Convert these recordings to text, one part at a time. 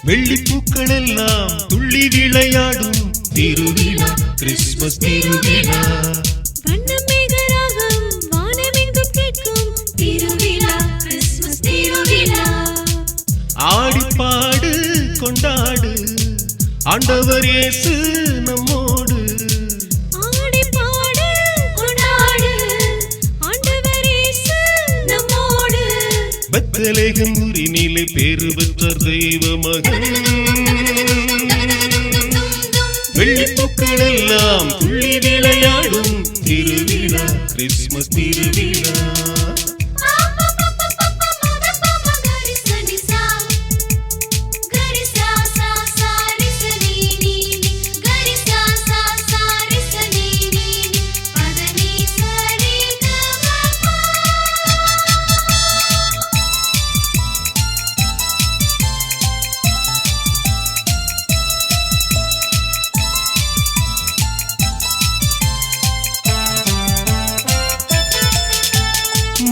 வெள்ளிப்பூக்கள் எல்லாம் துள்ளி விளையாடும் திருவிழா, கிறிஸ்துமஸ் திருவிழா. வண்ணமேகராகம் வானமெங்கும் கேட்கும் திருவிழா, கிறிஸ்துமஸ் திருவிழா. ஆடி பாடு கொண்டாடு ஆண்டவர் இயேசு நம்மோடு. ஆடி பாடு கொண்டாடு ஆண்டவர் இயேசு நம்மோடு. பெத்லகேம் ஊரினிலே பேறு பெற்ற தெய்வ மகன். வெள்ளிப்பூக்கள் எல்லாம் துள்ளி விளையாடும் திருவிழா, கிறிஸ்துமஸ் திருவிழா.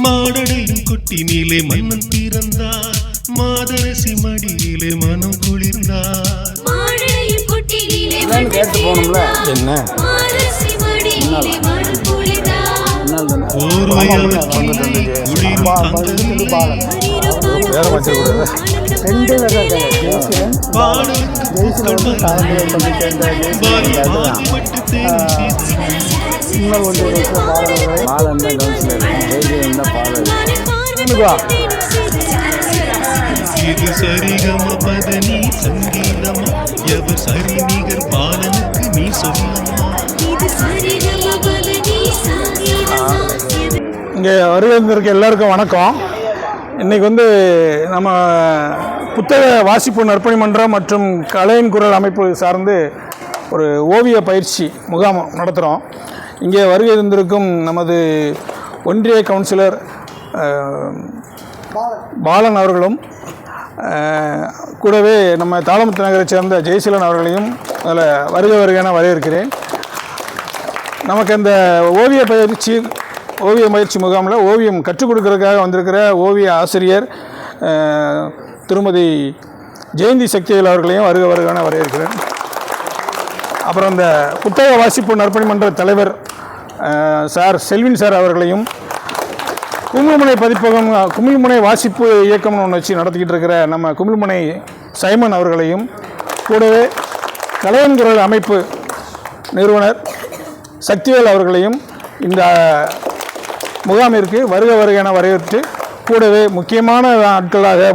மாடடையும் கொட்டினிலே மன்னன் பிறந்தார், மாதரசி மடியிலே மனம் குளிர்ந்தார். மாடடையும் கொட்டினிலே மன்னன் பிறந்தார், என்ன மாதரசி மடியிலே மனம் குளிர்ந்தார். ஓர்வையால் கிள்ளி குளிர் தந்தது வேற மாற்றி கொடுங்க. ரெண்டு இது சரிகம பதனி சங்கீதமா, எவர் சரி நிகர் பாலனுக்கு நீ சொல்லமா. இங்கே வருகிறவங்களுக்கு எல்லாருக்கும் வணக்கம். இன்றைக்கி நம்ம புத்தக வாசிப்பு நற்பணி மன்றம் மற்றும் கலையின் குரல் அமைப்பு சார்ந்து ஒரு ஓவிய பயிற்சி முகாம் நடத்துகிறோம். இங்கே வருகை இருந்திருக்கும் நமது ஒன்றிய கவுன்சிலர் பாலன் அவர்களும், கூடவே நம்ம தாளமுத்து நகரை சேர்ந்த ஜெயசீலன் அவர்களையும் அதில் வருகை என வரவேற்கிறேன். நமக்கு இந்த ஓவிய பயிற்சி முகாமில் ஓவியம் கற்றுக் கொடுக்கறதுக்காக வந்திருக்கிற ஓவிய ஆசிரியர் திருமதி ஜெயந்தி சக்திவேல் அவர்களையும் வருகை வரவேற்கிறேன். அப்புறம் இந்த புத்தக வாசிப்பு நற்பணி மன்ற தலைவர் சார் செல்வின் சார் அவர்களையும், குமிழ்முனை பதிப்பகம் குமிழ்முனை வாசிப்பு இயக்கம்னு ஒன்று வச்சு நடத்திக்கிட்டு இருக்கிற நம்ம குமிழ்முனை சைமன் அவர்களையும், கூடவே கலையின் குரல் அமைப்பு நிறுவனர் சக்திவேல் அவர்களையும் இந்த முகாமிற்கு வருக என வரவேற்று, கூடவே முக்கியமான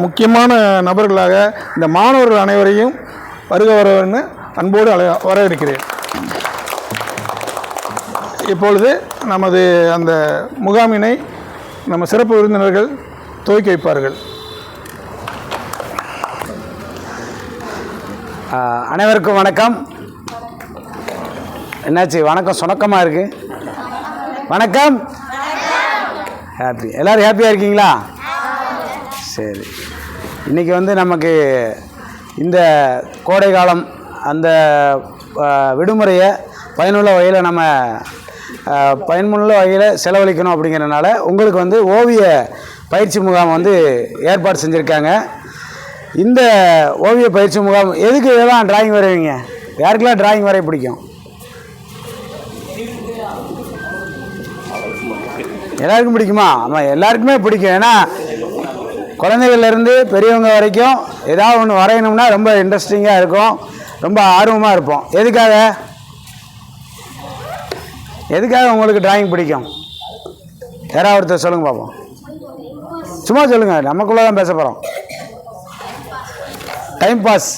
முக்கியமான நபர்களாக இந்த மாணவர்கள் அனைவரையும் வருகன்னு அன்போடு வரவேற்கிறேன். இப்பொழுது நமது அந்த முகாமினை நம்ம சிறப்பு விருந்தினர்கள் துவக்கி வைப்பார்கள். அனைவருக்கும் வணக்கம். என்னாச்சு வணக்கம் சொணக்கமாக இருக்குது? வணக்கம். ஹாப்பி, எல்லோரும் ஹாப்பியாக இருக்கீங்களா? சரி. இன்றைக்கி நமக்கு இந்த கோடை காலம் அந்த விடுமுறையை பயனுள்ள வகையில் செலவழிக்கணும் அப்படிங்கிறனால உங்களுக்கு ஓவிய பயிற்சி முகாம் ஏற்பாடு செஞ்சுருக்காங்க. இந்த ஓவிய பயிற்சி முகாம் எதுக்கு இதெல்லாம் டிராயிங் வரைவீங்க? யாருக்கெல்லாம் டிராயிங் வரைய பிடிக்கும்? எல்லாருக்கும் பிடிக்குமா? ஆமாம், எல்லாருக்குமே பிடிக்கும். ஏன்னா குழந்தைகள்லேருந்து பெரியவங்க வரைக்கும் ஏதாவது ஒன்று வரையணும்னா ரொம்ப இன்ட்ரெஸ்டிங்காக இருக்கும், ரொம்ப ஆர்வமாக இருப்போம். எதுக்காக உங்களுக்கு டிராயிங் பிடிக்கும்? யாராவது ஒருத்தர் சொல்லுங்கள் பார்ப்போம். சும்மா சொல்லுங்கள், நமக்குள்ளே தான் பேச போகிறோம். Time pass.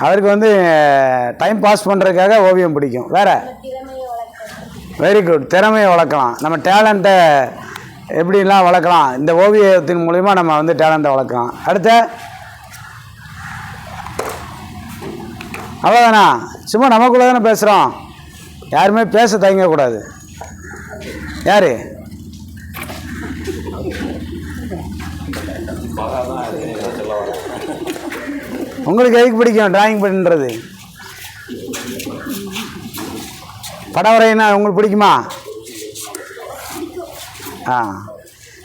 அவருக்கு வந்து டைம் பாஸ் பண்ணுறதுக்காக ஓவியம் பிடிக்கும். வேறு? Very good. திறமையை வளர்க்கலாம், நம்ம டேலண்ட்டை எப்படிலாம் வளர்க்கலாம், இந்த ஓவியத்தின் மூலிமா நம்ம வந்து டேலண்ட்டை வளர்க்கலாம். அடுத்த அவ்வளோதானா? சும்மா நமக்குள்ளே தானே பேசுகிறோம், யாருமே பேச தயங்கக்கூடாது. யார்? உங்களுக்கு எதுக்கு பிடிக்கும் டிராயிங் பண்ணுறது? படம் வரையினா உங்களுக்கு பிடிக்குமா?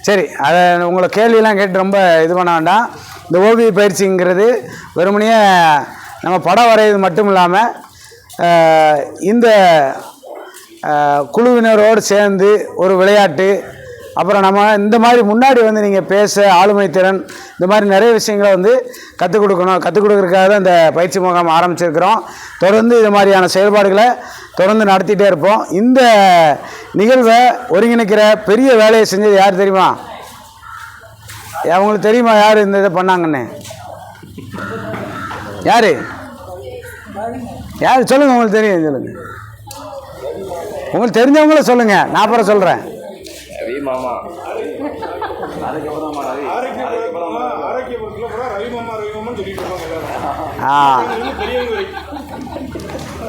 சரி, அதை உங்களை கேள்வியெல்லாம் கேட்டு ரொம்ப இது பண்ண வேண்டாம். இந்த ஓவிய பயிற்சிங்கிறது வெறுமனையே நம்ம படம் வரைகிறது மட்டும் இல்லாமல் இந்த குழுவினரோடு சேர்ந்து ஒரு விளையாட்டு, அப்புறம் நம்ம இந்த மாதிரி முன்னாடி வந்து நீங்கள் பேச ஆளுமை திறன், இந்த மாதிரி நிறைய விஷயங்களை வந்து கற்றுக் கொடுக்கறதுக்காக தான் இந்த பயிற்சி முகாம் ஆரம்பிச்சிருக்கிறோம். தொடர்ந்து இது மாதிரியான செயல்பாடுகளை தொடர்ந்து நடத்திட்டே இருப்போம். இந்த நிகழ்வை ஒருங்கிணைக்கிற பெரிய வேலையை செஞ்சது யார் தெரியுமா? அவங்களுக்கு தெரியுமா யார் இந்த இதை பண்ணாங்கன்னு? யார் சொல்லுங்கள், உங்களுக்கு தெரியும், சொல்லுங்கள். உங்களுக்கு தெரிஞ்சவங்களும் சொல்லுங்கள், நான் அப்புறம் சொல்கிறேன்.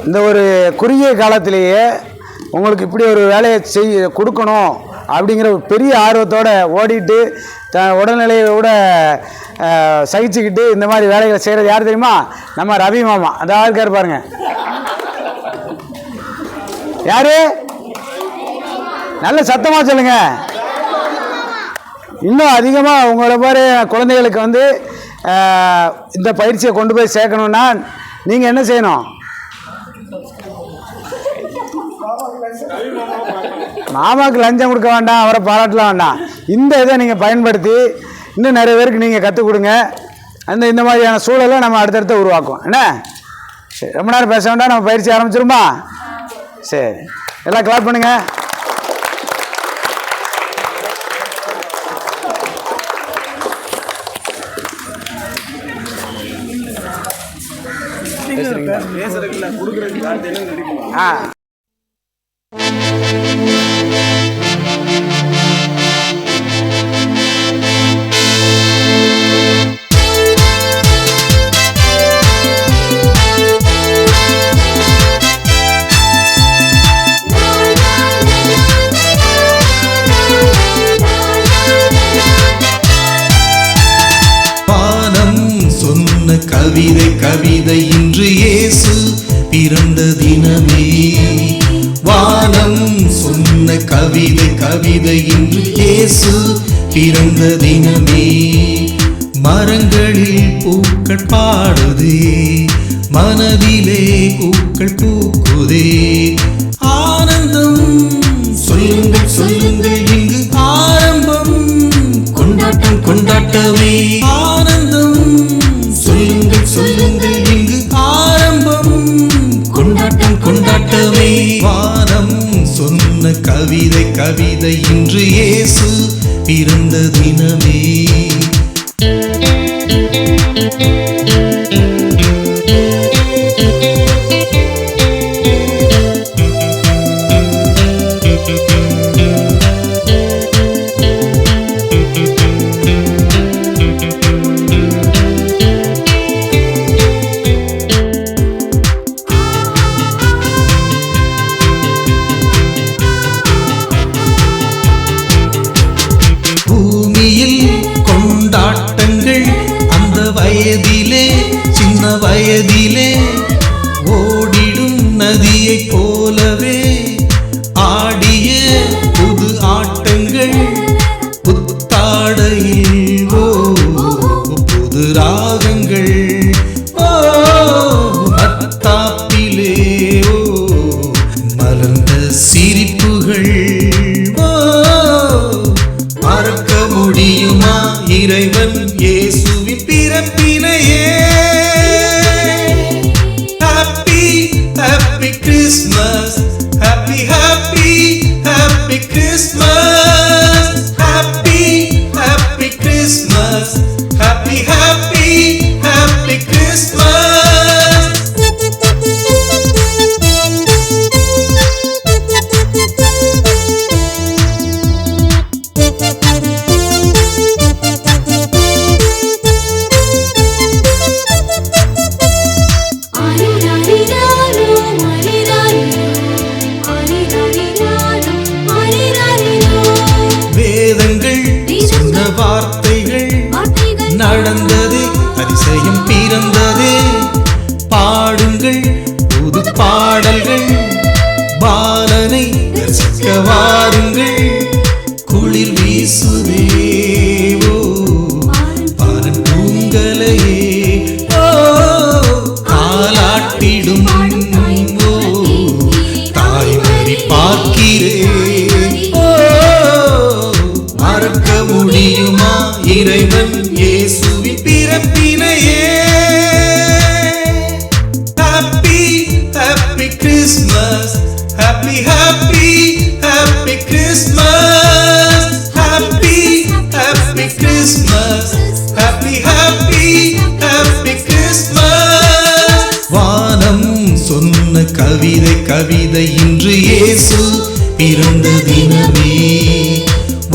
இந்த ஒரு குறுகிய காலத்திலேயே உங்களுக்கு இப்படி ஒரு வேலையை கொடுக்கணும் அப்படிங்கிற ஒரு பெரிய ஆர்வத்தோடு ஓடிட்டு உடல்நிலையோட சகிச்சுக்கிட்டு இந்த மாதிரி வேலைகளை செய்கிறது யார் தெரியுமா? நம்ம ரவி மாமா. அந்த ஆளுக்கார் பாருங்க. யாரு? நல்ல சத்தமாக சொல்லுங்க. இன்னும் அதிகமாக உங்களோட மாதிரி குழந்தைகளுக்கு வந்து இந்த பயிற்சியை கொண்டு போய் சேர்க்கணுன்னா நீங்கள் என்ன செய்யணும்? மாமாவுக்கு லஞ்சம் கொடுக்க வேண்டாம், அவரை பாராட்டலாம் வேண்டாம். இந்த இதை நீங்கள் பயன்படுத்தி இன்னும் நிறைய பேருக்கு நீங்கள் கற்றுக் கொடுங்க. இந்த மாதிரியான சூழலை நம்ம அடுத்தடுத்து உருவாக்கும். என்ன? சரி, ரொம்ப நேரம் பேச வேண்டாம், நம்ம பயிற்சி ஆரம்பிச்சிருமா? சரி, எல்லாம் கிளாப் பண்ணுங்க. கவிதை இன்று இயேசு பிறந்த தினமே. வானம் சொன்ன கவிதை இன்று இயேசு பிறந்த தினமே. மரங்களில் பூக்கள் பாடுதே, மனதிலே பூக்கள் பூக்குதே. ஆனந்தம் சொல்லுங்கள் சொல்லுங்கள், இங்கு ஆரம்பம் கொண்டாட்டம் கொண்டாட்டமே. ஆனந்தம் சொல்லுங்கள் சொல்லுங்கள், இங்கு ஆரம்பம் கொண்டாட்டம் கொண்டாட்டமே. வானம் சொன்ன கவிதை இன்று இயேசு பிறந்த தினமே. பூமியில் கொண்டாட்டங்கள் அந்த வயதிலே சிரிப்புகள் ஓ, மறக்க முடியுமா இறைவன் இயேசுவின் பிறப்பினையே? Happy happy Christmas, happy happy happy Christmas, happy happy Christmas, happy happy happy Christmas. வேதங்கள் சொன்ன வார்த்தைகள் நடந்தது, அதிசயம் பிறந்தது. பாடுங்கள் புது பாடல்கள், பாலனை ரசிக்க வாருங்கள். குளிர் வீசுதே ஓ, பாலன் பூங்கலையே ஓ, தாலாட்டிடும் ஓ, தாய்மறி பார்க்கிறேன் ஓ, மறக்க முடியுமா இறைவன் இயேசுவின் பிறப்பினையே? Happy happy Christmas, happy happy happy Christmas, happy happy Christmas, happy happy happy Christmas. வானம் சொன்ன கவிதை கவிதை இன்று இயேசு பிறந்த தினமே.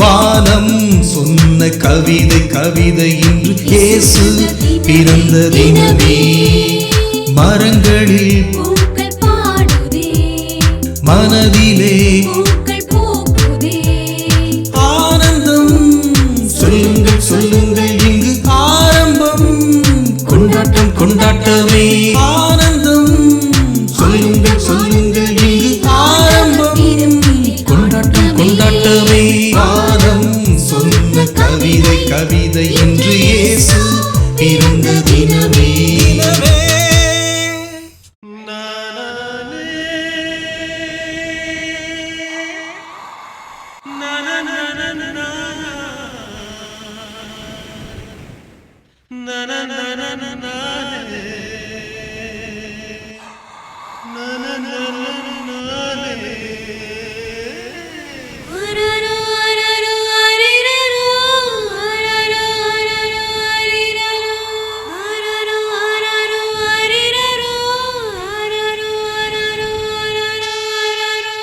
வானம் சொன்ன கவிதை கவிதை இன்று இயேசு பிறந்த தினமே. மரங்களில் பூக்கள் பாடுதே, மனதிலே பூக்கள் பூக்குதே. ஆனந்தம் சொல்லுங்கள் சொல்லுங்கள் இங்கு ஆரம்பம். கொண்டாட்டம் கொண்டாட்டமே ஆனந்தம் சொல்லுங்கள் சொல்லுங்கள் இங்கு ஆரம்பம். கொண்டாட்டம் கொண்டாட்டமே. வானம் சொன்ன கவிதை கவிதை இன்று இயேசு பிறந்த தினமே. அரரோ அரரோ அரிரரோ, அரரோ அரரோ அரிரரோ, அரரோ அரரோ அரிரரோ, அரரோ அரரோ அரரோ அரரோ.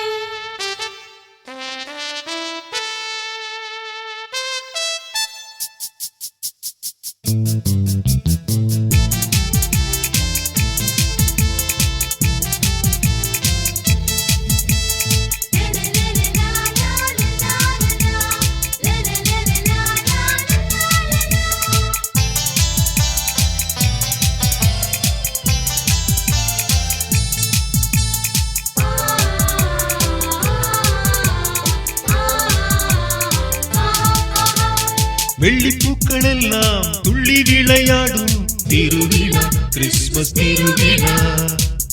வெள்ளிப்பூக்கள் எல்லாம் துள்ளி விளையாடும் திருவிழா, கிறிஸ்துமஸ் திருவிழா.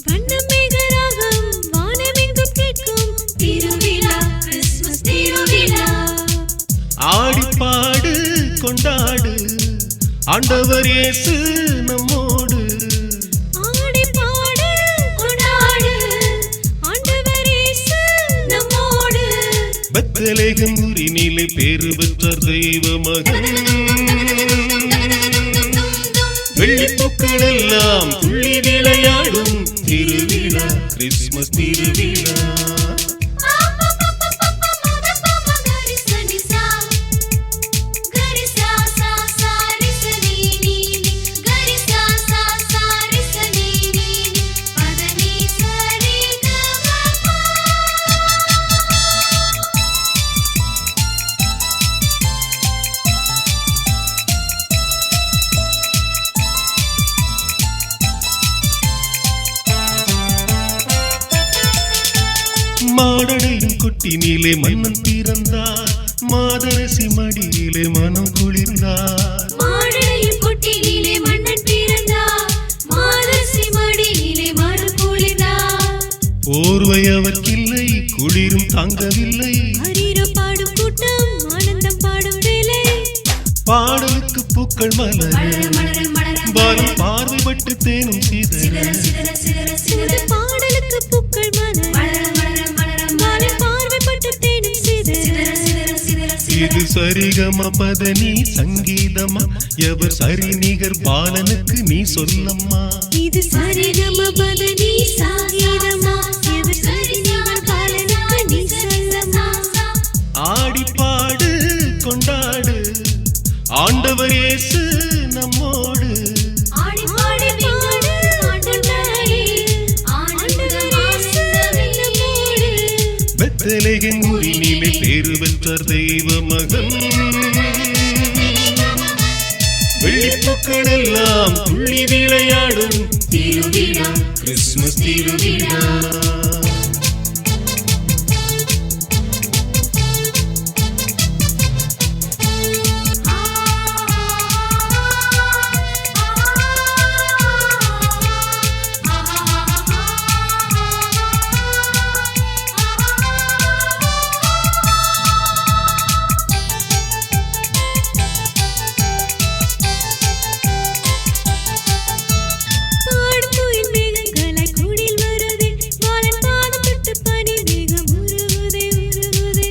வண்ணமேகராகம் வானமெங்கும் கேட்கும் திருவிழா, கிறிஸ்துமஸ் திருவிழா. ஆடி பாடு கொண்டாடு ஆண்டவர் இயேசு நம்மோடு. ஆடி பாடு கொண்டாடு ஆண்டவர் இயேசு நம்மோடு. பெத்லகேம் ஊரினிலே பேறு பெற்ற தெய்வ மகன். வெள்ளிப்பூக்கள் எல்லாம் துள்ளி விளையாடும் திருவிழா, கிறிஸ்துமஸ் திருவிழா. மாடடையும் கொட்டினிலே மன்னன் பிறந்தார், மாதரசி மடியிலே மனம் குளிர்ந்தார். மாடடையும் கொட்டினிலே மன்னன் பிறந்தார், மாதரசி மடியிலே மனம் குளிர்ந்தார். போர்வை அவர்க்கில்லை குளிரும் தாங்கவில்லை. ஹரீரோ பாடும் கூட்டம் ஆனந்தம் பாடும் வேலை. பாடலுக்கு பூக்கள் மலர பாலும் பார்வைப்பட்டு தேனும் சிதற. புது பாடலுக்கு பூக்கள் மலர பாலும் பார்வைப்பட்டு தேனும் சிதற. இது சரிகம பதனி சங்கீதமா எவர் சரி நிகர் பாலனுக்கு நீ சொல்லம்மா. இது சரிகம பதனி சங்கீதமா எவர் சரி நிகர் பாலனுக்கு நீ சொல்லம்மா. ஆடி பாடு கொண்டாடு ஆண்டவர் இயேசு நம்மோடு. ஆடி பாடி பாடு ஆண்டவரே ஆண்டவர் இயேசு நம்மோடு. பெத்லகேம் ஊரினிலே பேறு பெற்றார் தெய்வ மகன். வெள்ளிப்பூக்கள் எல்லாம் துள்ளி விளையாடும் திருவிழா கிறிஸ்துமஸ் திருவிழா.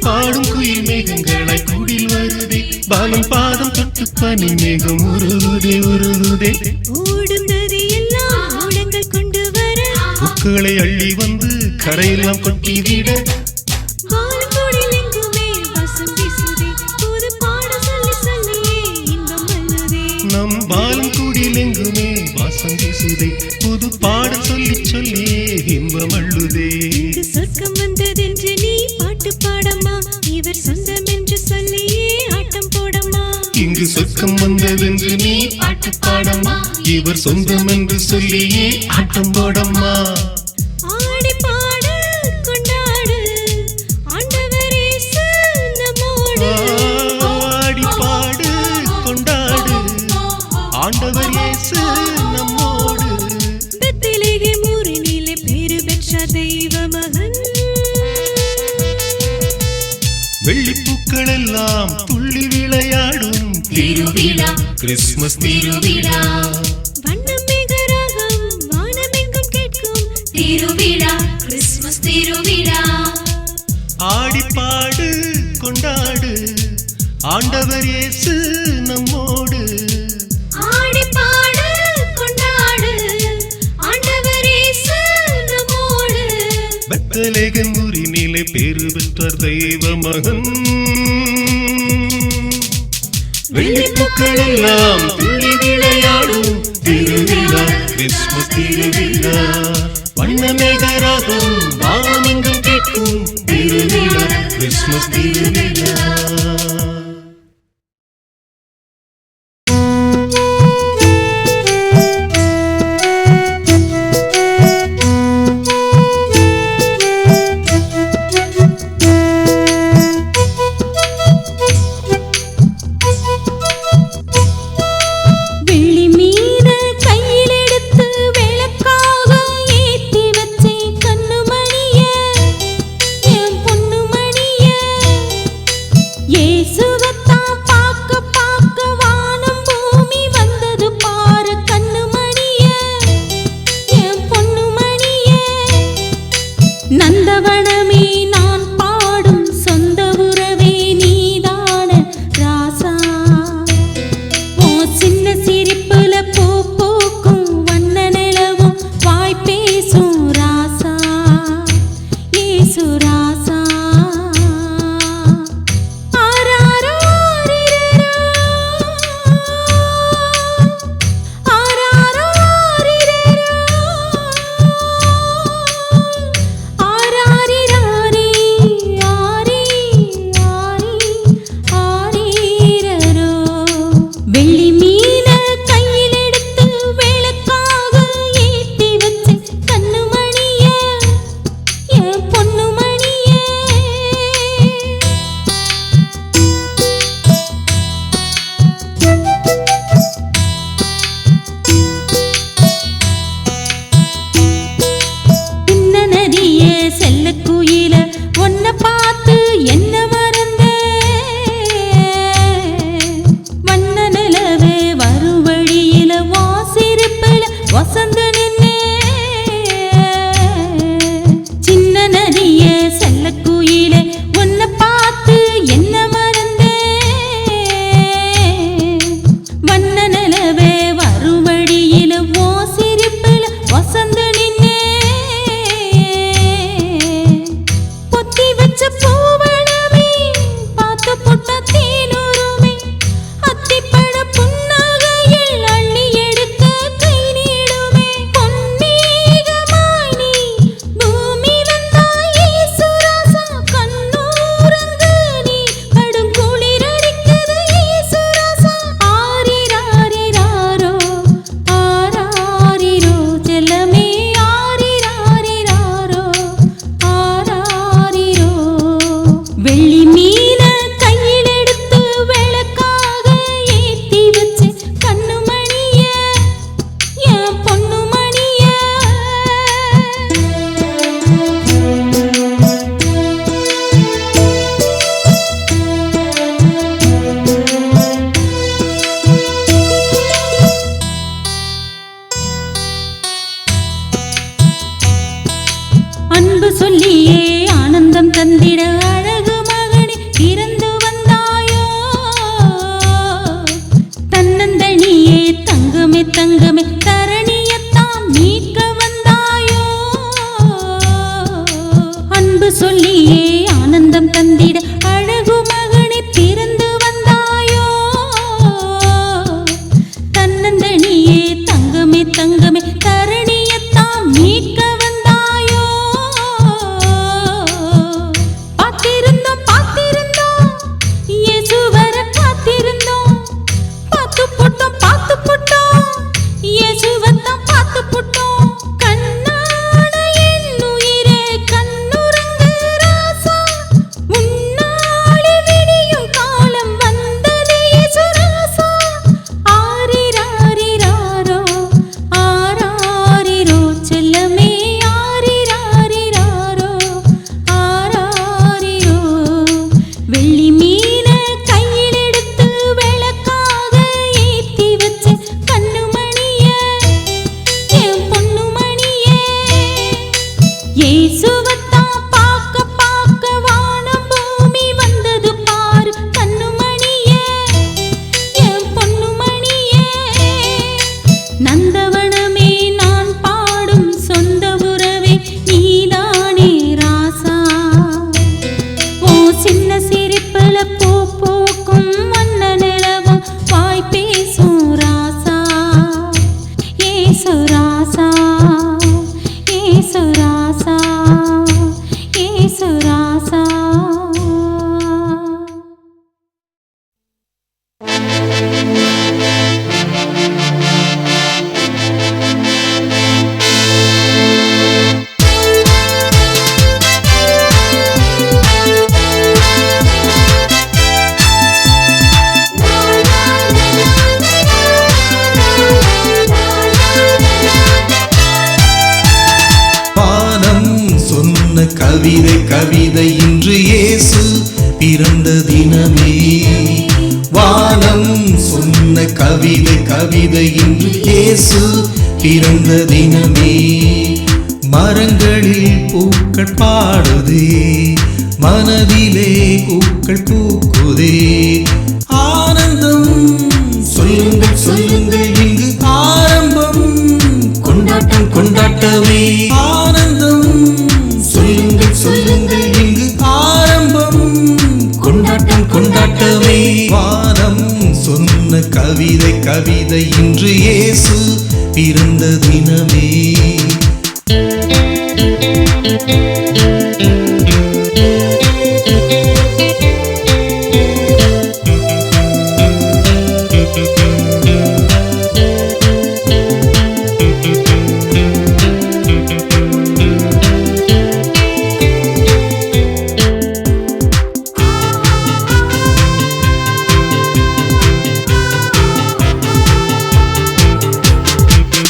பாடும் குயில் மேகங்களாய் கூடில் வருதே பாலம் பாதம் தொட்டு பனி மேகம் உருகுதே உருகுதே. ஓடும் நதி எல்லாம் ஓடங்கள் கொண்டு வர பூக்களை அள்ளி வந்து கரையெல்லாம் கொட்டி விட. பாலக்கோடில் எங்குமே வசம் வீசுதே புது பாட சொல்லி சொல்லியே இன்பம் வல்லுதே. நம் பாலம் கூடில் எங்குமே வாசம் வீசுதே புது பாட சொல்லி சொல்லியே இன்பம் அள்ளுதே. இங்கு சொர்க்கம் வந்ததென்று நீ பாட்டு பாடம்மா இவர் சொந்தம் என்று சொல்லியே ஆட்டம் போடம்மா. இங்கு சொர்க்கம் வந்ததென்று நீ பாட்டு பாடம்மா இவர் சொந்தம் என்று சொல்லியே ஆட்டம் போடம்மா. ஆடி பாடு கொண்டாடு ஆண்டவர் இயேசு நம்மோடு. ஆடி பாடு கொண்டாடு ஆண்டவர் இயேசு நம்மோடு. பெத்லகேம் ஊரினிலே பேறு பெற்ற தெய்வ மகன். வெள்ளிப்பூக்கள் எல்லாம் துள்ளி விளையாடும் திருவிழா கிறிஸ்துமஸ் திருவிழா. வண்ணம் மேகராகம் வானமெங்கும் கேட்கும் திருவிழா கிறிஸ்துமஸ் திருவிழா. ஆடி பாடு கொண்டாடு ஆண்டவர் இயேசு நம்மோடு. ஆடி பாடு கொண்டாடு ஆண்டவர் இயேசு நம்மோடு. பெத்லகேம் ஊரினிலே பேறு பெற்றார் தெய்வ மகன். வெள்ளிப்பூக்கள் எல்லாம் துள்ளி விளையாடும் திருவிழா கிறிஸ்துமஸ் திருவிழா. வண்ணமேகராகம் வானமெங்கும் கேட்கும் திருவிழா கிறிஸ்துமஸ் திருவிழா. வெள்ளி மீன கையில் எடுத்து விளக்காக ஏத்தி வச்சே கண்ணு மணிய என் பொண்ணு மணிய. இயேசுவத்தான் பார்க்க பார்க்க வானம் பூமி வந்தது பாரு கண்ணு மணிய என் பொண்ணு மணிய. நந்தவனமே நான் பாடும் சொந்த உறவே நீதான ராசா. சின்ன சிரிப்புல பூ பூக்கும் வண்ண நிலவும் வாய் பேசும் ராசா ஏசு ராசா. ஆராரோ ஆரிரரோ ஆராரோ ஆரிரரோ ஆராரிராரி ஆரி ஆரி ஆரிரரோ. வெள்ளி மீன கையில் எடுத்து விளக்காக ஏத்தி வச்ச கண்ணு மணிய என் பொண்ணு மணிய. வச்ச பூவனமே பார்த்து போட்ட தேனூருமே அத்திப்பழ புன்னகையில் அள்ளி எடுக்க கை நீடுமே பொன்மேகமாய் நீ பூமி வந்தாய் இயேசுராசா கண்ணூரங்கு நீ கடும் குளிர் அடிக்குது இயேசுராசா ஆரிராரிராரோ ஆராரிரோ செல்லமே ஆரிராரிராரோ ஆராரிரோ வெள்ளி மீன கையில் எடுத்து விளக்காக ஏத்தி வச்சு கண்ணுமணிய என் பொண்ணுமணிய அன்பு சொல்லியே ஆனந்தம் தந்திட அழகு மகனே பிறந்து வந்தாயோ தன்னந்தனியே தங்கமே தங்கமே தரணியத்தாம் மீட்க வந்தாயோ அன்பு சொல்லியே ஆனந்தம் தந்திட அழகு மகனே பிறந்து வந்தாயோ தன்னந்தனியே தங்கமே தங்கமே தரணியத்தாம் மீட்க வந்தாயோ பார்த்திருந்தோம் பார்த்திருந்தோம் இயேசுவர காத்திருந்தோம் பார்த்து போட்டோம் இயேசுவத்தான் பார்த்து போட்டோம் கண்ணாட என் உயிரே கண்ணுறங்கு ராசா உன்னாலே விடியும் காலம் வந்தது இயேசுராசா ஆரிராரிராரோ ஆராரிரோ செல்லமே ஆரிராரிராரோ ஆராரிரோ வெள்ளி மீன கையில் எடுத்து விளக்காக ஏத்தி வச்சு கண்ணுமணிய என் பொண்ணுமணிய இயேசுவத்தான் பார்க்க பார்க்க வானம் பூமி வந்தது பாரு கண்ணுமணிய என் பொண்ணுமணிய நந்தவனமே நான் பாடும் சொந்த உறவே நீதானே ராசா ஓ சின்ன சிரிப்புல பூ பூக்கும் வண்ண நிலவும் வாய் பேசும் ராசா ஏசுராசா ஏசுராசா ஏசுராசா வானம் சொன்ன கவிதை கவிதை இன்று இயேசு பிறந்த தினமே வானம் சொன்ன கவிதை கவிதை இன்று இயேசு பிறந்த தினமே மரங்களில் பூக்கள் பாடுதே மனதிலே பூக்கள் பூக்குதே ஆனந்தம் சொல்லுங்கள் சொல்லுங்கள் இங்கு ஆரம்பம் கொண்டாட்டம் கொண்டாட்டமே ஆனந்தம் சொல்லுங்கள் சொல்லுங்கள் இங்கு ஆரம்பம் கொண்டாட்டம் கொண்டாட்டமே வானம் சொன்ன கவிதை கவிதை இன்று இயேசு பிறந்த தினமே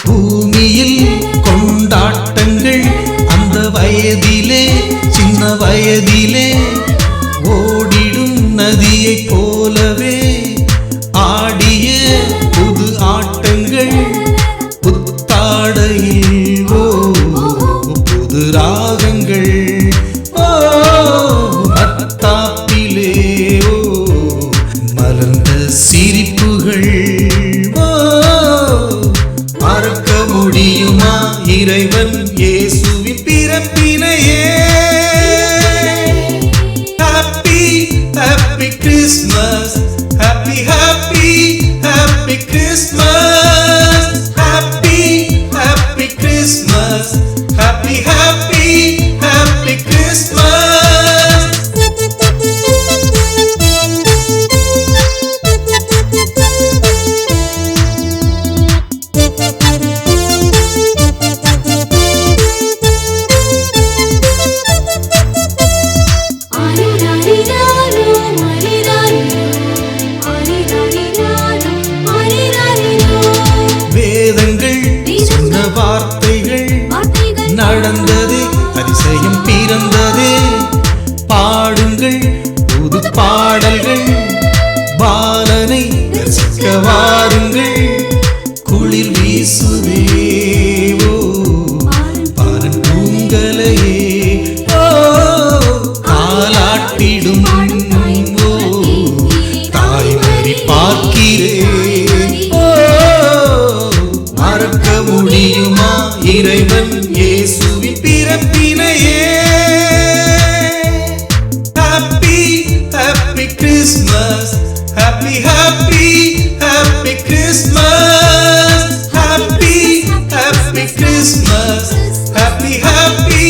பூமியில் கொண்டாட்டங்கள் அந்த வயதிலே சின்ன வயதிலே ஓடிடும் நதியைப் போலவே ஆடிய புது ஆட்டங்கள் புத்தாடையில் புது ராகங்கள் மத்தாப்பிலே மலர்ந்த சிரிப்புகள் மறக்க முடியுமா இறைவன் இயேசுவின் பிறப்பினையே வார்த்தைகள் நடந்தது, அதிசயம் பிறந்தது. பாடுங்கள் புது பாடல்கள், பாலனை ரசிக்க வாருங்கள். குளிர் வீசுதே ஓ பாலன் பூங்கலையே, ஓ தாலாட்டிடும் ஓ தாய்மறி பார்க்கிறேன். ஓ மறக்க முடியுமா இறைவன் இயேசுவின் பிறப்பினையே? Happy happy Christmas, happy happy happy Christmas, happy happy Christmas, happy happy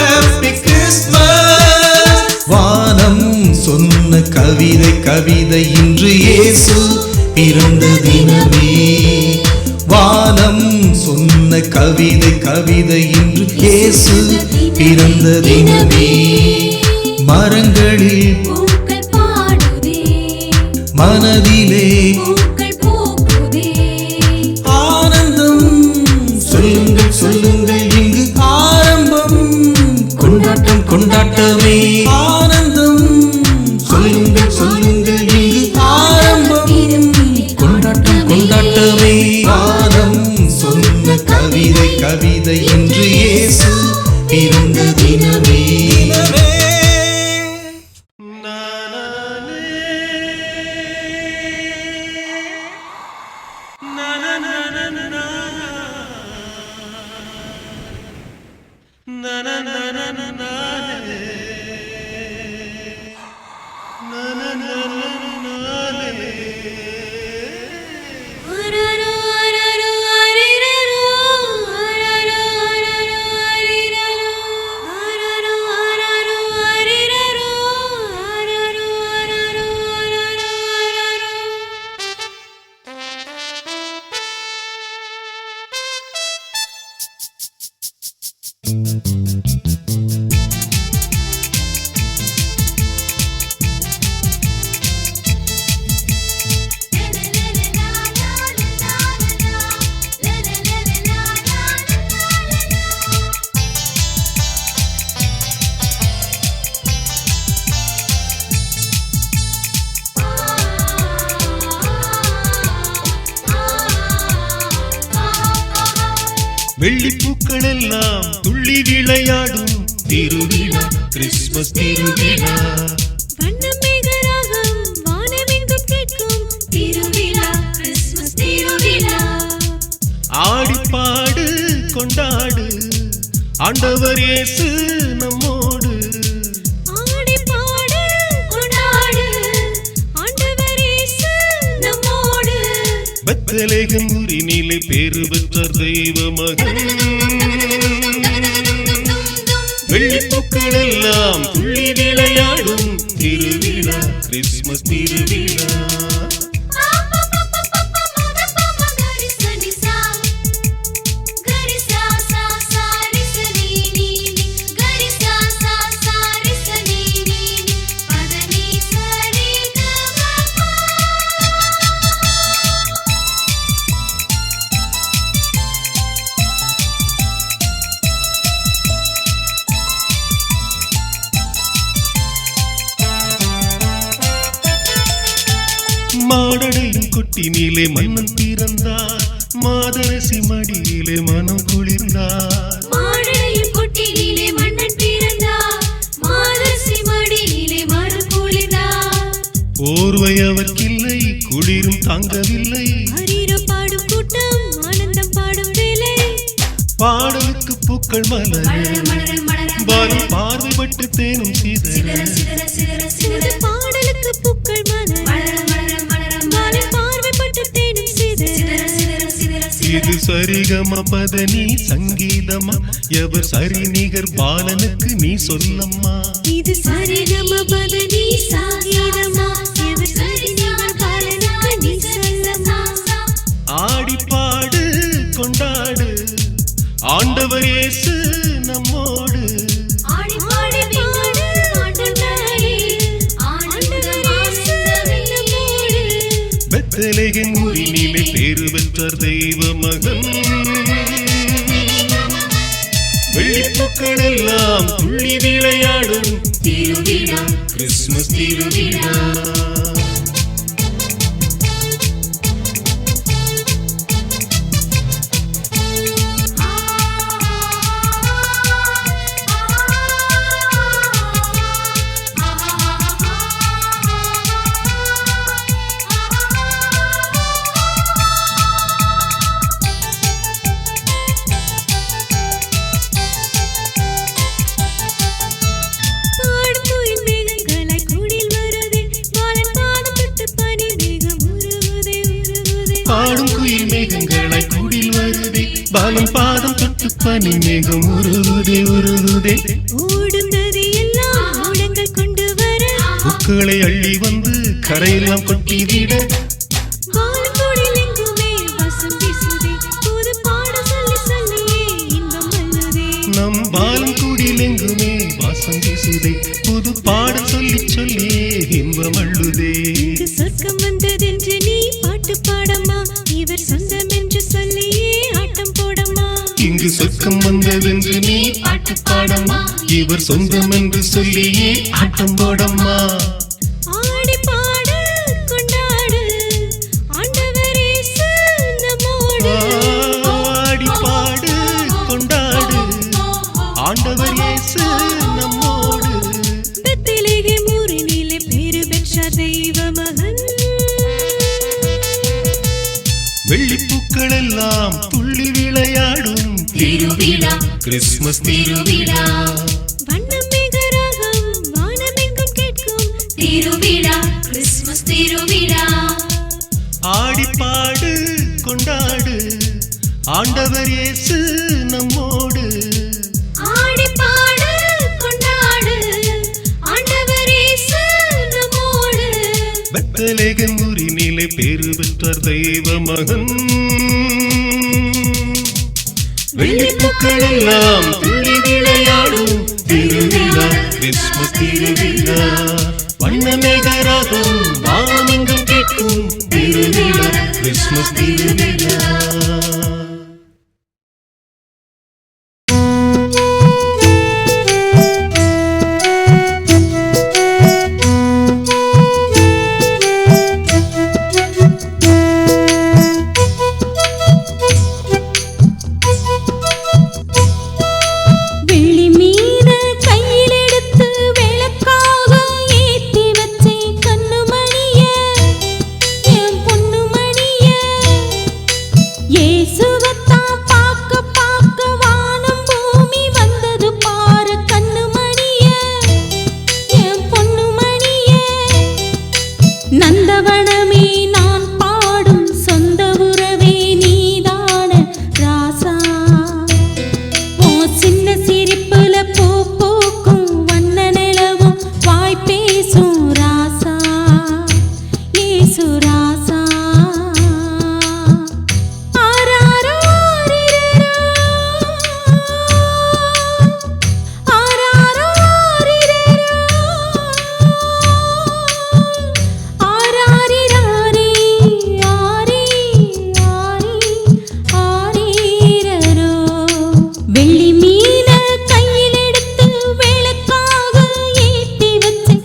happy Christmas. வானம் சொன்ன கவிதை கவிதை இன்று இயேசு பிறந்த தினமே. வானம் சொன்ன கவிதை கவிதை இன்று இயேசு பிறந்த தினமே. மரங்களில் பூக்கள் பாடுதே, மனதிலே பூக்கள் பூக்குதே. ஆனந்தம் சொல்லுங்கள் சொல்லுங்கள் இங்கு ஆரம்பம். கொண்டாட்டம் கொண்டாட்டமே ஆனந்தம். சொல்லுங்கள் சொல்லுங்கள் இங்கு ஆரம்பம். கொண்டாட்டம் கொண்டாட்டமே. வானம் சொன்ன கவிதை கவிதை இன்று இயேசு பிறந்த தினமே. அரரோ அரரோ அரிரரோ, அரரோ அரரோ அரிரரோ, அரரோ அரரோ அரிரரோ, அரரோ அரரோ அரரோ அரரோ. வெள்ளிப்பூக்கள் எல்லாம் துள்ளி விளையாடும் திருவிழா, கிறிஸ்துமஸ் திருவிழா. வண்ணமேகராகம் வானமெங்கும் கேட்கும் திருவிழா, கிறிஸ்துமஸ் திருவிழா. ஆடி பாடு கொண்டாடு, ஆண்டவர் இயேசு நம்மோடு. ஆடி பாடு கொண்டாடு, ஆண்டவர் இயேசு நம்மோடு. பெத்லகேம் ஊரினிலே பேறு பெற்றார் தெய்வ மகன். வெள்ளிப்பூக்கள் எல்லாம் துள்ளி விளையாடும் திருவிழா, கிறிஸ்துமஸ் திருவிழா. மாடடையும் கொட்டினிலே மன்னன் பிறந்தார், மாதரசி மடியிலே மனம் குளிர்ந்தார். மாடடையும் கொட்டினிலே மன்னன் பிறந்தார், மாதரசி மடியிலே மனம் குளிர்ந்தார். போர்வை அவர்க்கில்லை, குளிரும் தாங்கவில்லை. ஹரிர பாடும் கூட்டம் ஆனந்தம் பாடும் வேலை. பாடலுக்கு பூக்கள் மலர, பாலும் பார்வைப்பட்டு தேனும் சிதற. பாடலுக்கு பூக்கள் மலர, பாலும் பார்வைப்பட்டு தேனும் சிதற. இது சரிகம பதனி சங்கீதமா, எவர் சரி நிகர் பாலனுக்கு நீ சொல்லம்மா. இது சரிகம பதனி சங்கீதமா, எவர் சரி நிகர் பாலனுக்கு நீ சொல்லம்மா. ஆடி பாடு கொண்டாடு, ஆண்டவர் இயேசு நம்மோடு. ஆடி பாடி பாடு ஆண்டவரே, ஆண்டவர் இயேசு நம்மோடு. பெத்லகேம் ஊரினிலே பேறு பெற்றார் தெய்வ மகன். துள்ளி விளையாடும் திருவிழா கிறிஸ்துமஸ் திருவிழா. பாடும் குயில் மேகங்களாய் கூடில் வருதே பாலும் பாதம் தொட்டு பனி மேகம் உருகுதே உருகுதே. ஓடும் நதி எல்லாம் ஓடங்கள் கொண்டு வர பூக்களை அள்ளி வந்து கரையெல்லாம் கொட்டி விட வானக்கோடில் எங்குமே வாசம் வீசுதே புது பாடம் சொல்லி சொல்லியே இன்பம் வந்ததே. நம் பாலும் கூடில் எங்குமே வாசம் வீசுதே புது பாடம் சொல்லி சொல்லியே இன்பம் அள்ளுதே. இங்கு சொர்க்கம் வந்ததென்று நீ பாட்டு பாடம்மா இவர் சொந்தம் என்று சொல்லியே ஆட்டம் போடம்மா. இங்கு சொர்க்கம் வந்ததென்று நீ பாட்டு பாடம்மா இவர் சொந்தம் என்று சொல்லியே ஆட்டம் போடம்மா. ஆடி பாடு கொண்டாடு ஆண்டவர் இயேசு நம்மோடு. ஆடி பாடு கொண்டாடு ஆண்டவர் இயேசு நம்மோடு. பெத்லகேம் ஊரினிலே பேறு பெற்றார் தெய்வ மகன். வெள்ளிப்பூக்கள் எல்லாம் துள்ளி விளையாடும் திருவிழா கிறிஸ்துமஸ் திருவிழா. வண்ணம் மேகராகம் வானமெங்கும் கேட்கும் திருவிழா கிறிஸ்துமஸ் திருவிழா. ஆடி பாடு கொண்டாடு ஆண்டவர் இயேசு நம்மோடு. ஆடி பாடு கொண்டாடு ஆண்டவர் இயேசு நம்மோடு. பெத்லகேம் ஊரினிலே பேறு பெற்றார் தெய்வ மகன். வெள்ளிப்பூக்கள் எல்லாம் துள்ளி விளையாடும் திருவிழா கிறிஸ்துமஸ் திருவிழா. வண்ணமேகராகம் வானமெங்கும் கேட்கும் திருவிழா கிறிஸ்துமஸ் திருவிழா. வெள்ளி மீன கையில் எடுத்து விளக்காக ஏத்தி வச்சேன் கண்ணுமணிய என் பொண்ணுமணிய. இயேசுவத்தான் பார்க்க பார்க்க வானம் பூமி வந்தது பாரு கண்ணுமணிய என் பொண்ணுமணிய. நந்தவனமே நான் பாடும் சொந்த உறவே நீதான ராசா. சின்ன சிரிப்புல பூ பூக்கும் வண்ண நிலவும் வாய் பேசும் ராசா ஏசு ராசா. ஆராரோ ஆரிரரோ ஆராரோ ஆரிரரோ ஆராரிராரி ஆரி ஆரி ஆரிரரோ. வெள்ளி மீன கையில் எடுத்து விளக்காக ஏத்தி வச்சேன்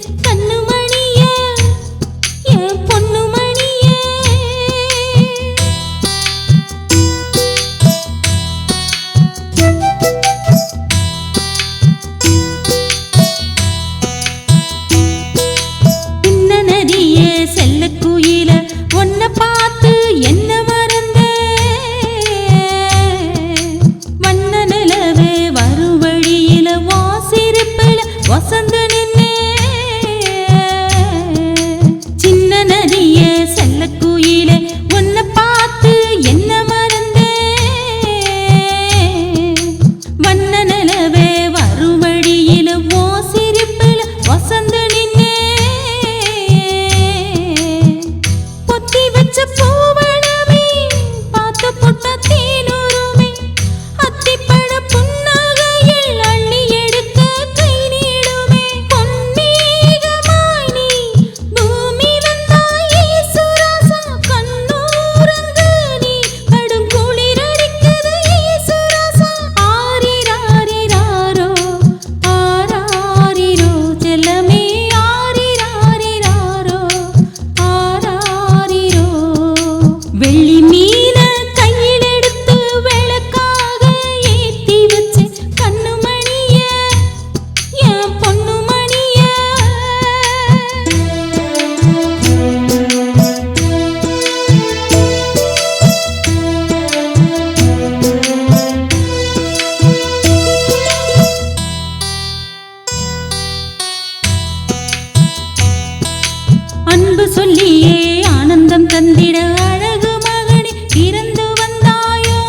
அன்பு சொல்லியே ஆனந்தம் தந்திட அழகு மகனே பிறந்து வந்தாயோ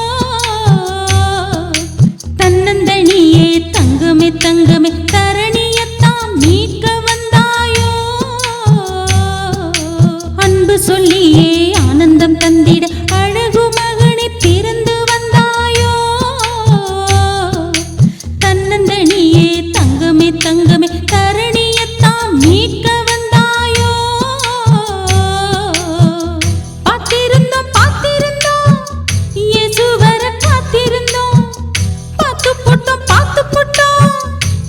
தன்னந்தனியே தங்கமே தங்கமே தரணியத்தாம் மீட்க வந்தாயோ அன்பு சொல்லியே ஆனந்தம் தந்திட அழகு மகனே பிறந்து வந்தாயோ தன்னந்தனியே தங்கமே தங்கமே தரணியத்தாம் மீட்க வந்தாயோ பார்த்திருந்தோம் பார்த்திருந்தோம் இயேசுவர காத்திருந்தோம் பார்த்து புட்டோம்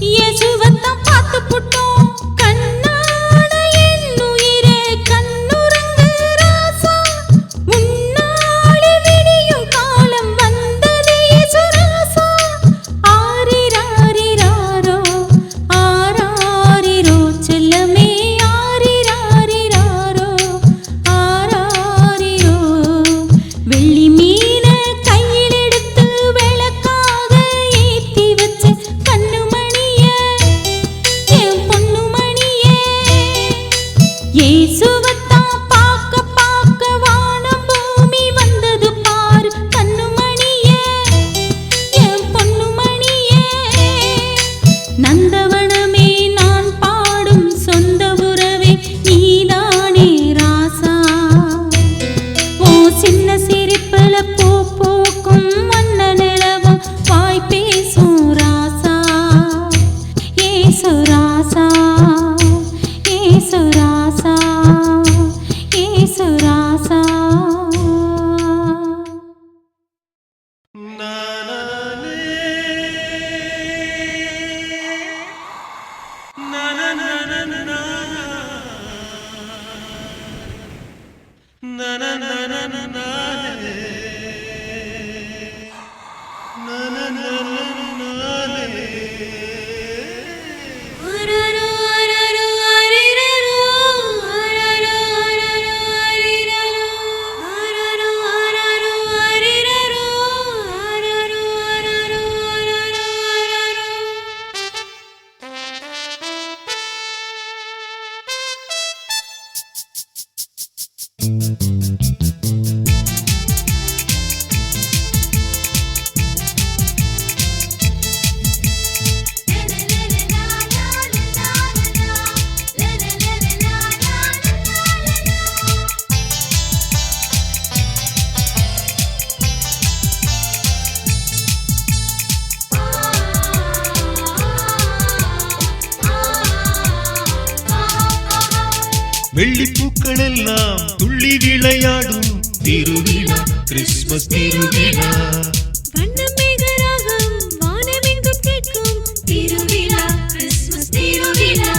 இயேசுவத்தான் பார்த்து புட்டோம் கண்ணான என் உயிரே கண்ணுறங்கு ராசா உன்னாடி விடியும் காலம் வந்தது இயேசு ராசா ஆரிராரிராரோ ஆராரிரோ செல்லமே ஆரிராரிராரோ ஆராரிரோ வெள்ளி மீன கையில் எடுத்து விளக்காக ஏத்தி வச்சு கண்ணுமணியே என் பொண்ணுமணியே இயேசுவத்தான் பார்க்க பார்க்க வானம் பூமி வந்தது பாரு கண்ணுமணியே என் பொண்ணுமணியே நந்தவனமே நான் பாடும் சொந்த உறவே நீதானே ராசா ஓ சின்ன சிரிப்புல பூ பூக்கும் வண்ண நிலவும் வாய் பேசும் ராசா ஏசு ராசா ஏசு ராசா ஏசு ராசா வெள்ளிப்பூக்கள் எல்லாம் துள்ளி விளையாடும் திருவிழா கிறிஸ்மஸ் திருவிழா வண்ணமேகராகம் வானமெங்கும் கேட்கும் திருவிழா கிறிஸ்மஸ் திருவிழா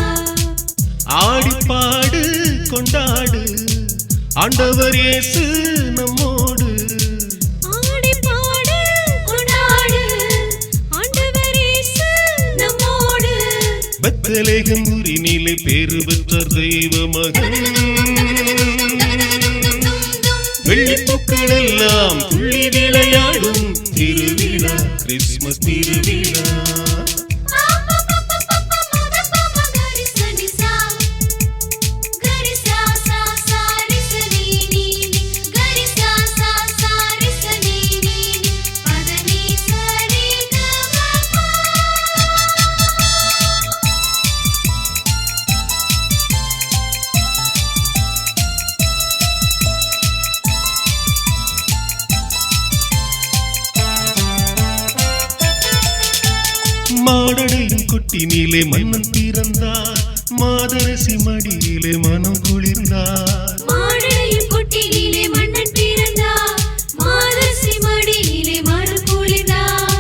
ஆடி பாடு கொண்டாடு ஆண்டவர் இயேசு நம்மோடு ஆடி பாடு கொண்டாடு ஆண்டவர் இயேசு நம்மோடு பெத்லகேம் ஊரினிலே பேறு பெற்றார் தெய்வ மகன் வெள்ளிப்பூக்கள் எல்லாம் துள்ளி விளையாடும் திருவிழா கிறிஸ்மஸ் திருவிழா மாடடையும் கொட்டினிலே மன்னன் பிறந்தார் மாதரசி மடியிலே மனம் குளிர்ந்தார் மாடடையும் கொட்டினிலே மன்னன் பிறந்தார் மாதரசி மடியிலே மனம் குளிர்ந்தார்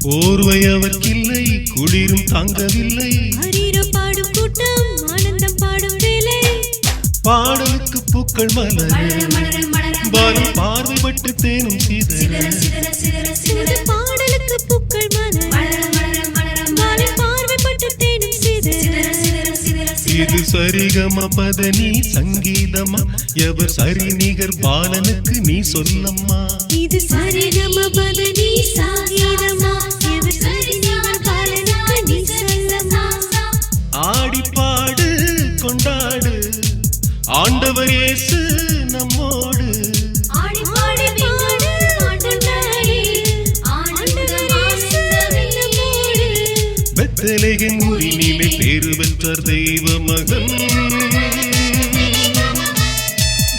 போர்வை அவர்க்கில்லை குளிரும் தாங்கவில்லை ஹரிரம் பாடும் கூட்டம் ஆனந்தம் பாடும் வேலை பாடலுக்கு பூக்கள் மலர பாலும் பார்வைப்பட்டு தேனும் சிதற பாடலுக்கு பூக்கள் மலர் பார்வைப்பட்டு தேனும் இது சரிகம பதனி சங்கீதமா எவர் சரி நிகர் பாலனுக்கு நீ சொல்லம்மா இது சரிகம பதனி சங்கீதமா எவர் சரி நிகர் பாலனுக்கு நீ சொல்லம்மா ஆடி பாடு கொண்டாடு ஆண்டவர் இயேசு நம்மோடு. ஆடி பாடி பாடு ஆண்டவரே, ஆண்டவர் இயேசு நம்மோடு. பெத்லகேம் ஊரினிலே பேறு பெற்றார் தெய்வ மகன்.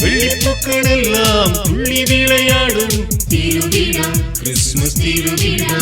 வெள்ளிப்பூக்கள் எல்லாம் துள்ளி விளையாடும் திருவிழா, கிறிஸ்துமஸ் திருவிழா.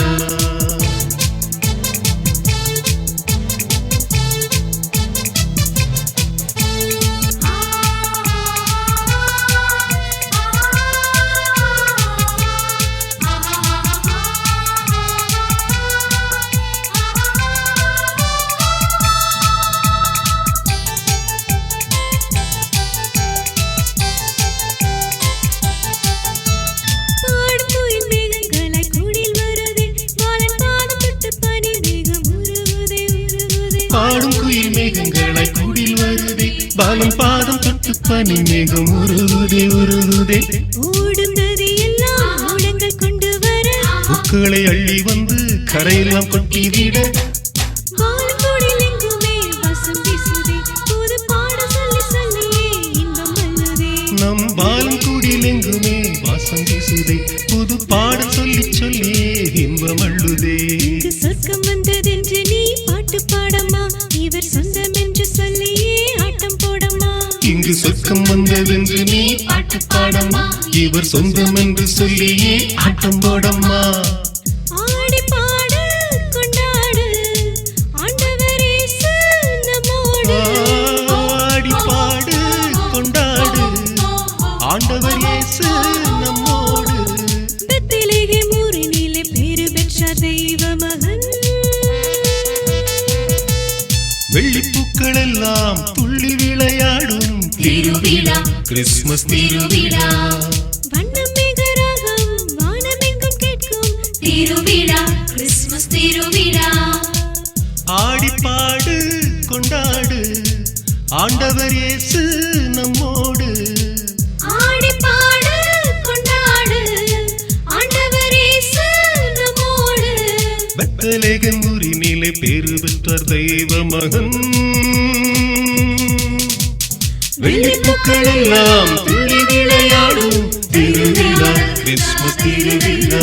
பாடும் குயில் மேகங்களாய் கூடில் வருதே, பாலம் பாதம் தொட்டு பனி மேகம் உருகுதே உருகுதே. ஓடும் நதி எல்லாம் ஓடங்கள் கொண்டு வர, பூக்களை அள்ளி வந்து கரையெல்லாம் கொட்டி விட, வானத்தோடில் எங்குமே வாசம் வீசுதே, புது பாட சொல்லி சொல்லியே இன்பம் வந்ததே. நம் பாலம் கூடில் எங்குமே வாசம் வீசுதே, புது பாடம் சொல்லி சொல்லியே இன்பம் அள்ளுதே. இங்கு சொர்க்கம் வந்ததென்று நீ பாட்டு பாடம்மா, இவர் சொந்தம் என்று சொல்லியே ஆட்டம் போடம்மா. இங்கு சொர்க்கம் வந்ததென்று நீ பாட்டு பாடம்மா, இவர் சொந்தம் என்று சொல்லியே ஆட்டம் போடம்மா. ஆடி பாடு கொண்டாடு ஆண்டவர் இயேசு நம்மோடு. ஆடி பாடு கொண்டாடு ஆண்டவர் இயேசு நம்மோடு. பெத்லகேம் ஊரினிலே பேறு பெற்ற தெய்வ மகன். வெள்ளிப்பூக்கள் எல்லாம் துள்ளி விளையாடும் திருவிழா, கிறிஸ்துமஸ் திருவிழா. வண்ணம் மேகராகம் வானமெங்கும் கேட்கும் திருவிழா, கிறிஸ்துமஸ் திருவிழா. ஆடி பாடு கொண்டாடு ஆண்டவர் இயேசு நம்மோடு. ஆடி பாடு கொண்டாடு ஆண்டவர் இயேசு நம்மோடு. பெத்லகேம் ஊரினிலே பேறு பெற்றார் தெய்வ மகன். வெள்ளிப்பூக்கள் எல்லாம் துள்ளி விளையாடும் திருவிழா, கிறிஸ்துமஸ் திருவிழா.